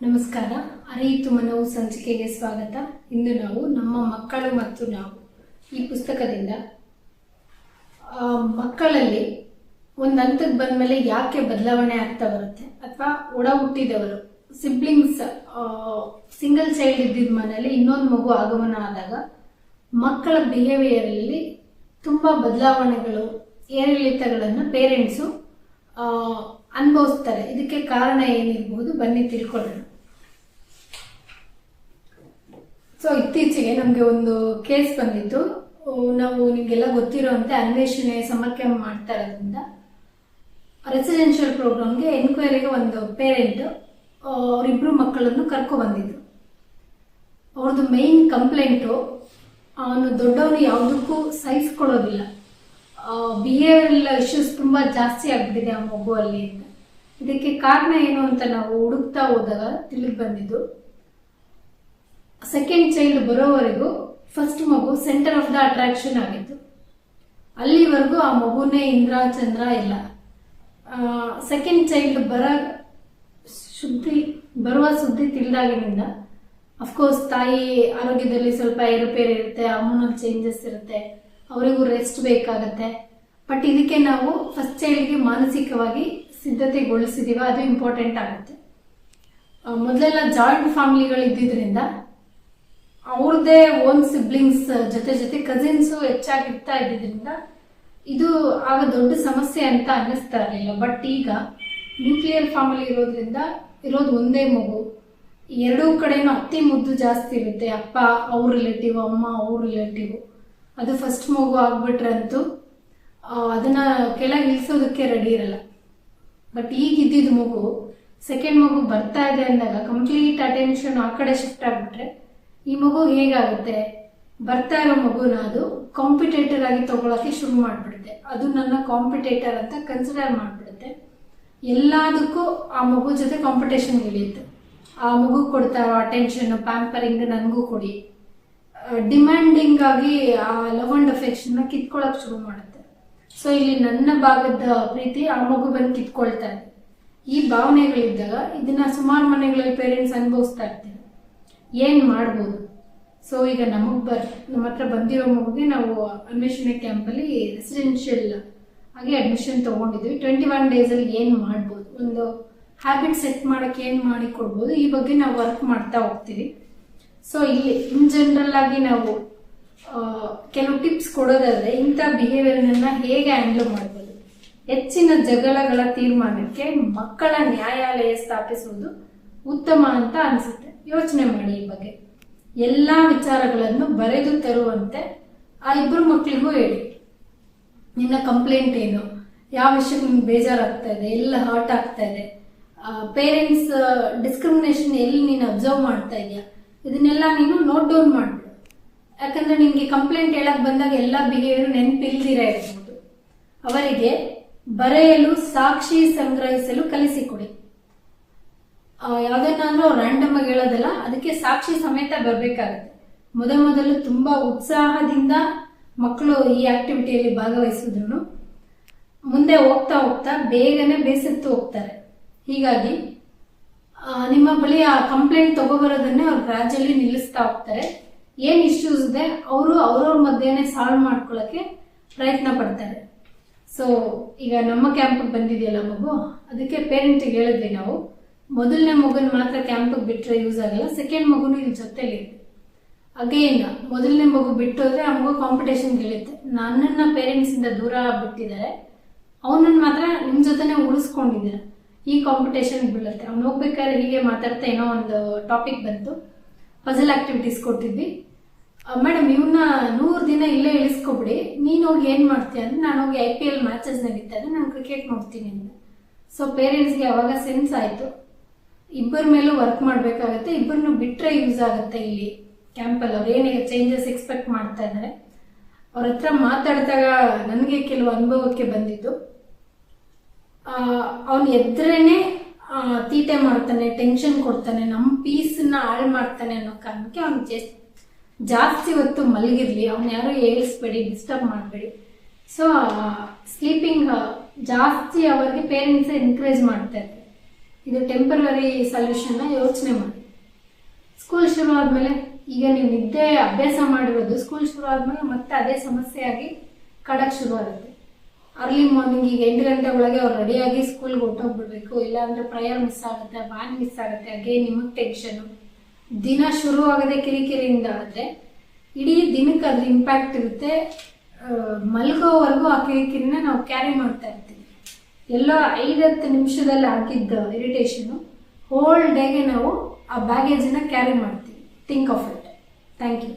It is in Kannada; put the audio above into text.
ನಮಸ್ಕಾರ. ಅರಿಯಿತು ಮನವು ಸಂಚಿಕೆಗೆ ಸ್ವಾಗತ. ಇಂದು ನಾವು ನಮ್ಮ ಮಕ್ಕಳು ಮತ್ತು ನಾವು ಈ ಪುಸ್ತಕದಿಂದ ಮಕ್ಕಳಲ್ಲಿ ಒಂದು ಹಂತಕ್ಕೆ ಬಂದಮೇಲೆ ಯಾಕೆ ಬದಲಾವಣೆ ಆಗ್ತಾ ಬರುತ್ತೆ ಅಥವಾ ಒಡ ಹುಟ್ಟಿದವರು ಸಿಬ್ಲಿಂಗ್ಸ್ ಸಿಂಗಲ್ ಚೈಲ್ಡ್ ಇದ್ದಿದ್ದ ಮನೆಯಲ್ಲಿ ಇನ್ನೊಂದು ಮಗು ಆಗಮನ ಆದಾಗ ಮಕ್ಕಳ ಬಿಹೇವಿಯರಲ್ಲಿ ತುಂಬ ಬದಲಾವಣೆಗಳು ಏರಿಳಿತಗಳನ್ನು ಪೇರೆಂಟ್ಸು ಅನುಭವಿಸ್ತಾರೆ. ಇದಕ್ಕೆ ಕಾರಣ ಏನಿರ್ಬೋದು ಬನ್ನಿ ತಿಳ್ಕೊಳ್ಳೋಣ. ಸೊ ಇತ್ತೀಚೆಗೆ ನಮಗೆ ಒಂದು ಕೇಸ್ ಬಂದಿತ್ತು. ನಾವು ನಿಮಗೆಲ್ಲ ಗೊತ್ತಿರೋಂತೆ ಅನ್ವೇಷಣೆ ಸಮರ್ ಕ್ಯಾಂಪ್ ಮಾಡ್ತಾ ಇರೋದ್ರಿಂದ ರೆಸಿಡೆನ್ಷಿಯಲ್ ಪ್ರೋಗ್ರಾಮ್ಗೆ ಎನ್ಕ್ವೈರಿಗೆ ಒಂದು ಪೇರೆಂಟ್ ಅವರಿಬ್ಬರು ಮಕ್ಕಳನ್ನು ಕರ್ಕೊಬಂದಿದ್ರು. ಅವ್ರದ್ದು ಮೇನ್ ಕಂಪ್ಲೇಂಟು, ಅವನು ದೊಡ್ಡವನು ಯಾವುದಕ್ಕೂ ಸಹಿಸ್ಕೊಳ್ಳೋದಿಲ್ಲ, ಬಿಹೇವಿಯರಲ್ ಇಶ್ಯೂಸ್ ತುಂಬ ಜಾಸ್ತಿ ಆಗ್ಬಿಟ್ಟಿದೆ ಆ ಮಗುವಲ್ಲಿ ಅಂತ. ಇದಕ್ಕೆ ಕಾರಣ ಏನು ಅಂತ ನಾವು ಹುಡುಕ್ತಾ ಹೋದಾಗ ತಿಳಿದು ಬಂದಿದ್ದು, ಸೆಕೆಂಡ್ ಚೈಲ್ಡ್ ಬರೋವರೆಗೂ ಫಸ್ಟ್ ಮಗು ಸೆಂಟರ್ ಆಫ್ ದ ಅಟ್ರಾಕ್ಷನ್ ಆಗಿತ್ತು. ಅಲ್ಲಿವರೆಗೂ ಆ ಮಗುನೇ ಇಂದ್ರ ಚಂದ್ರ ಇಲ್ಲ. ಸೆಕೆಂಡ್ ಚೈಲ್ಡ್ ಬರುವ ಸುದ್ದಿ ತಿಳಿದಾಗಿನಿಂದ ಅಫ್ಕೋರ್ಸ್ ತಾಯಿ ಆರೋಗ್ಯದಲ್ಲಿ ಸ್ವಲ್ಪ ಏರುಪೇರು ಇರುತ್ತೆ, ಹಾರ್ಮೋನಲ್ ಚೇಂಜಸ್ ಇರುತ್ತೆ, ಅವರಿಗೂ ರೆಸ್ಟ್ ಬೇಕಾಗತ್ತೆ. ಬಟ್ ಇದಕ್ಕೆ ನಾವು ಫಸ್ಟ್ ಚೈಲ್ಡ್ಗೆ ಮಾನಸಿಕವಾಗಿ ಸಿದ್ಧತೆಗೊಳಿಸಿದೀವ, ಅದು ಇಂಪಾರ್ಟೆಂಟ್ ಆಗುತ್ತೆ. ಮೊದಲೆಲ್ಲ ಜಾಯಿಂಟ್ ಫ್ಯಾಮಿಲಿಗಳು ಇದ್ದಿದ್ರಿಂದ ಅವ್ರದ್ದೇ ಓನ್ ಸಿಬ್ಲಿಂಗ್ಸ್ ಜೊತೆ ಕಸಿನ್ಸು ಹೆಚ್ಚಾಗಿರ್ತಾ ಇದ್ದಿದ್ರಿಂದ ಇದು ಆಗ ದೊಡ್ಡ ಸಮಸ್ಯೆ ಅಂತ ಅನ್ನಿಸ್ತಾ ಇರಲಿಲ್ಲ. ಬಟ್ ಈಗ ನ್ಯೂಕ್ಲಿಯರ್ ಫ್ಯಾಮಿಲಿ ಇರೋದ್ರಿಂದ ಇರೋದು ಒಂದೇ ಮಗು, ಎರಡೂ ಕಡೆನೂ ಅತಿ ಮುದ್ದು ಜಾಸ್ತಿ ಇರುತ್ತೆ. ಅಪ್ಪ ಅವ್ರ ರಿಲೇಟಿವ್, ಅಮ್ಮ ಅವ್ರ ರಿಲೇಟಿವ್. ಅದು ಫಸ್ಟ್ ಮಗು ಆಗ್ಬಿಟ್ರಂತೂ ಅದನ್ನ ಕೆಳಗೆ ಇಳಿಸೋದಕ್ಕೆ ರೆಡಿ ಇರಲ್ಲ. ಬಟ್ ಈಗ ಇದ್ದಿದ್ದು ಮಗು ಸೆಕೆಂಡ್ ಮಗು ಬರ್ತಾ ಇದೆ ಅಂದಾಗ ಕಂಪ್ಲೀಟ್ ಅಟೆನ್ಷನ್ ಆ ಕಡೆ ಶಿಫ್ಟ್ ಆಗ್ಬಿಟ್ರೆ ಈ ಮಗು ಹೇಗಾಗುತ್ತೆ, ಬರ್ತಾ ಇರೋ ಮಗುನ ಅದು ಕಾಂಪಿಟೇಟರ್ ಆಗಿ ತಗೊಳಕ್ಕೆ ಶುರು ಮಾಡ್ಬಿಡುತ್ತೆ. ಅದು ನನ್ನ ಕಾಂಪಿಟೇಟರ್ ಅಂತ ಕನ್ಸಿಡರ್ ಮಾಡ್ಬಿಡುತ್ತೆ. ಎಲ್ಲದಕ್ಕೂ ಆ ಮಗು ಜೊತೆ ಕಾಂಪಿಟೇಷನ್ ಇಳಿಯುತ್ತೆ. ಆ ಮಗು ಕೊಡ್ತಾ ಇರೋ ಅಟೆನ್ಷನ್, ಪ್ಯಾಂಪರಿಂಗ್ ನನಗೂ ಕೊಡಿ, ಡಿಮ್ಯಾಂಡಿಂಗ್ ಆಗಿ ಆ ಲವ್ ಅಂಡ್ ಅಫೆಕ್ಷನ್ ಕಿತ್ಕೊಳಕ್ ಶುರು ಮಾಡುತ್ತೆ. ಸೊ ಇಲ್ಲಿ ನನ್ನ ಭಾಗದ ಪ್ರೀತಿ ಆ ಮಗು ಬಂದು ಕಿತ್ಕೊಳ್ತಾ ಇದೆ. ಈ ಭಾವನೆಗಳಿದ್ದಾಗ ಇದನ್ನ ಸುಮಾರು ಮನೆಗಳಲ್ಲಿ ಪೇರೆಂಟ್ಸ್ ಅನುಭವಿಸ್ತಾ ಇರ್ತಾರೆ. ಏನ್ ಮಾಡ್ಬೋದು? ಸೊ ಈಗ ನಮ್ಮ ಹತ್ರ ಬಂದಿರೋ ಮಗುಗೆ ನಾವು ಅನ್ವೇಷಣೆ ಕ್ಯಾಂಪಲ್ಲಿ ರೆಸಿಡೆನ್ಷಿಯಲ್ ಆಗಿ ಅಡ್ಮಿಷನ್ ತಗೊಂಡಿದ್ವಿ. 21 days ಅಲ್ಲಿ ಏನ್ ಮಾಡ್ಬೋದು, ಒಂದು ಹ್ಯಾಬಿಟ್ ಸೆಟ್ ಮಾಡಕ್ಕೆ ಏನ್ ಮಾಡಿ ಕೊಡ್ಬೋದು, ಈ ಬಗ್ಗೆ ನಾವು ವರ್ಕ್ ಮಾಡ್ತಾ ಹೋಗ್ತೀವಿ. ಸೊ ಇಲ್ಲಿ ಇನ್ ಜನರಲ್ ಆಗಿ ನಾವು ಕೆಲವು ಟಿಪ್ಸ್ ಕೊಡೋದಾದ್ರೆ ಇಂಥ ಬಿಹೇವಿಯರ್ನ ಹೇಗೆ ಹ್ಯಾಂಡಲ್ ಮಾಡ್ಬೋದು. ಹೆಚ್ಚಿನ ಜಗಳಗಳ ತೀರ್ಮಾನಕ್ಕೆ ಮಕ್ಕಳ ನ್ಯಾಯಾಲಯ ಸ್ಥಾಪಿಸುವುದು ಉತ್ತಮ ಅಂತ ಅನಿಸುತ್ತೆ. ಯೋಚನೆ ಮಾಡಿ ಈ ಬಗ್ಗೆ. ಎಲ್ಲಾ ವಿಚಾರಗಳನ್ನು ಬರೆದು ತರುವಂತೆ ಆ ಇಬ್ಬರು ಮಕ್ಕಳಿಗೂ ಹೇಳಿ, ನಿನ್ನ ಕಂಪ್ಲೇಂಟ್ ಏನು, ಯಾವ ವಿಷಯಕ್ಕೆ ನಿಮ್ಗೆ ಬೇಜಾರಾಗ್ತಾ ಇದೆ, ಎಲ್ಲ ಹರ್ಟ್ ಆಗ್ತಾ ಇದೆ, ಪೇರೆಂಟ್ಸ್ ಡಿಸ್ಕ್ರಿಮಿನೇಷನ್ ಎಲ್ಲಿ ನೀನು ಅಬ್ಸರ್ವ್ ಮಾಡ್ತಾ ಇದೆಯಾ, ಇದನ್ನೆಲ್ಲ ನೀನು ನೋಟ್ ಡೌನ್ ಮಾಡ್ಬಿಡು. ಯಾಕಂದ್ರೆ ನಿಮ್ಗೆ ಕಂಪ್ಲೇಂಟ್ ಹೇಳಕ್ ಬಂದಾಗ ಎಲ್ಲ ಬಿಹೇವಿಯರ್ ನೆನಪಿಲ್ದಿರ ಇರ್ಬೋದು. ಅವರಿಗೆ ಬರೆಯಲು ಸಾಕ್ಷಿ ಸಂಗ್ರಹಿಸಲು ಕಲಿಸಿಕೊಡಿ. ಯಾವ್ದನ್ನಾದ್ರೂ ರ್ಯಾಂಡಮ್ ಆಗಿ ಹೇಳೋದಲ್ಲ, ಅದಕ್ಕೆ ಸಾಕ್ಷಿ ಸಮೇತ ಬರ್ಬೇಕಾಗತ್ತೆ. ಮೊದಲು ತುಂಬಾ ಉತ್ಸಾಹದಿಂದ ಮಕ್ಕಳು ಈ ಆಕ್ಟಿವಿಟಿಯಲ್ಲಿ ಭಾಗವಹಿಸಿದ್ರು ಮುಂದೆ ಹೋಗ್ತಾ ಬೇಗನೆ ಬೇಸತ್ತು ಹೋಗ್ತಾರೆ. ಹೀಗಾಗಿ ನಿಮ್ಮ ಬಳಿ ಆ ಕಂಪ್ಲೇಂಟ್ ತಗೋಬರೋದನ್ನೇ ಅವ್ರು ಗ್ರಾಜುಯಲಿ ನಿಲ್ಲಿಸ್ತಾ ಹೋಗ್ತಾರೆ. ಏನ್ ಇಶ್ಯೂಸ್ ಇದೆ ಅವರು ಅವ್ರವ್ರ ಮಧ್ಯೆನೆ ಸಾಲ್ವ್ ಮಾಡ್ಕೊಳ್ಳಕ್ಕೆ ಪ್ರಯತ್ನ ಪಡ್ತಾರೆ. ಸೊ ಈಗ ನಮ್ಮ ಕ್ಯಾಂಪಿಗೆ ಬಂದಿದೆಯಲ್ಲ ಮಗು, ಅದಕ್ಕೆ ಪೇರೆಂಟಿಗೆ ಹೇಳಿದ್ವಿ ನಾವು, ಮೊದಲನೇ ಮಗುನ ಮಾತ್ರ ಕ್ಯಾಂಪಿಗೆ ಬಿಟ್ಟರೆ ಯೂಸ್ ಆಗಲ್ಲ, ಸೆಕೆಂಡ್ ಮಗುನು ಇಲ್ಲಿ ಜೊತೆಲಿ ಇದೆ. ಅಗೇನ್ ಮೊದಲನೇ ಮಗು ಬಿಟ್ಟೋದ್ರೆ ಆ ಮಗು ಕಾಂಪಿಟೇಷನ್ಗೆ ಇಳುತ್ತೆ. ನನ್ನನ್ನ ಪೇರೆಂಟ್ಸ್ ಇಂದ ದೂರ ಬಿಟ್ಟಿದ್ದಾರೆ, ಅವನನ್ನ ಮಾತ್ರ ನಿಮ್ ಜೊತೆನೆ ಉಳಿಸ್ಕೊಂಡಿದ್ದಾರೆ, ಈ ಕಾಂಪಿಟೇಷನ್ ಬೀಳುತ್ತೆ. ಅವ್ನು ಹೋಗ್ಬೇಕಾದ್ರೆ ಹೀಗೆ ಮಾತಾಡ್ತಾ ಏನೋ ಒಂದು ಟಾಪಿಕ್ ಬಂತು, ಪಜಲ್ ಆಕ್ಟಿವಿಟೀಸ್ ಕೊಟ್ಟಿದ್ವಿ. ಮೇಡಮ್ ಇವನ್ನ 100 ದಿನ ಇಲ್ಲೇ ಇಳಿಸ್ಕೊಬಿಡಿ, ನೀನ್ ಹೋಗಿ ಏನ್ ಮಾಡ್ತೀಯ ಅಂದ್ರೆ, ನಾನು ಹೋಗಿ IPL ಮ್ಯಾಚಸ್ ನಡೀತಾ ಇದೆ, ನಾನು ಕ್ರಿಕೆಟ್ ನೋಡ್ತೀನಿ ಅಂತ. ಸೊ ಪೇರೆಂಟ್ಸ್ಗೆ ಅವಾಗ ಸೆನ್ಸ್ ಆಯ್ತು, ಇಬ್ಬರ ಮೇಲೂ ವರ್ಕ್ ಮಾಡ್ಬೇಕಾಗತ್ತೆ, ಇಬ್ಬರನ್ನು ಬಿಟ್ರೆ ಯೂಸ್ ಆಗುತ್ತೆ. ಇಲ್ಲಿ ಕ್ಯಾಂಪಲ್ಲಿ ಅವ್ರು ಏನೇ ಚೇಂಜಸ್ ಎಕ್ಸ್ಪೆಕ್ಟ್ ಮಾಡ್ತಾ ಇದ್ದಾರೆ. ಅವ್ರ ಹತ್ರ ಮಾತಾಡಿದಾಗ ನನಗೆ ಕೆಲವು ಅನುಭವಕ್ಕೆ ಬಂದಿದ್ದು, ಅವನು ಎದ್ರೇನೆ ತೀಟೆ ಮಾಡ್ತಾನೆ, ಟೆನ್ಷನ್ ಕೊಡ್ತಾನೆ, ನಮ್ಮ ಪೀಸನ್ನ ಹಾಳು ಮಾಡ್ತಾನೆ ಅನ್ನೋ ಕಾರಣಕ್ಕೆ ಅವ್ನು ಜಾಸ್ತಿ ಹೊತ್ತು ಮಲಗಿರ್ಲಿ, ಅವ್ನು ಯಾರು ಏಳಿಸ್ಬೇಡಿ, ಡಿಸ್ಟರ್ಬ್ ಮಾಡಬೇಡಿ. ಸೊ ಸ್ಲೀಪಿಂಗ್ ಜಾಸ್ತಿ ಅವರಿಗೆ ಪೇರೆಂಟ್ಸ್ ಎನ್ಕರೇಜ್ ಮಾಡ್ತಾ ಇರ್ತಾರೆ. ಇದು ಟೆಂಪರರಿ ಸೊಲ್ಯೂಷನ್ನ ಯೋಚನೆ ಮಾಡಿ. ಸ್ಕೂಲ್ ಶುರು ಆದಮೇಲೆ ಈಗ ನೀವು ನಿದ್ದೆ ಅಭ್ಯಾಸ ಮಾಡಿರೋದು ಸ್ಕೂಲ್ ಶುರು ಆದಮೇಲೆ ಮತ್ತೆ ಅದೇ ಸಮಸ್ಯೆಯಾಗಿ ಕಾಡಕ್ಕೆ ಶುರು ಆಗುತ್ತೆ. ಅರ್ಲಿ ಮಾರ್ನಿಂಗ್ ಈಗ 8 ಗಂಟೆ ಒಳಗೆ ಅವ್ರು ರೆಡಿಯಾಗಿ ಸ್ಕೂಲ್ಗೆ ಹೊಟ್ಟೋಗ್ಬಿಡ್ಬೇಕು, ಇಲ್ಲಾಂದರೆ ಪ್ರಯರ್ ಮಿಸ್ ಆಗುತ್ತೆ, ವ್ಯಾನ್ ಮಿಸ್ ಆಗುತ್ತೆ, ಅಗೇನ್ ನಿಮಗೆ ಟೆನ್ಷನು. ದಿನ ಶುರು ಆಗದೆ ಕಿರಿಕಿರಿಯಿಂದ ಆದರೆ ಇಡೀ ದಿನಕ್ಕೆ ಅದ್ರ ಇಂಪ್ಯಾಕ್ಟ್ ಇರುತ್ತೆ. ಮಲ್ಗೋವರೆಗೂ ಆ ಕಿರಿಕಿರಿನ ನಾವು ಕ್ಯಾರಿ ಮಾಡ್ತಾ ಇರ್ತೀವಿ. ಎಲ್ಲೋ 5-10 ನಿಮಿಷದಲ್ಲಿ ಆಗಿದ್ದ ಇರಿಟೇಷನು ಹೋಲ್ ಡೇಗೆ ನಾವು ಆ ಬ್ಯಾಗೇಜನ್ನ ಕ್ಯಾರಿ ಮಾಡ್ತೀವಿ. Think of it. Thank you.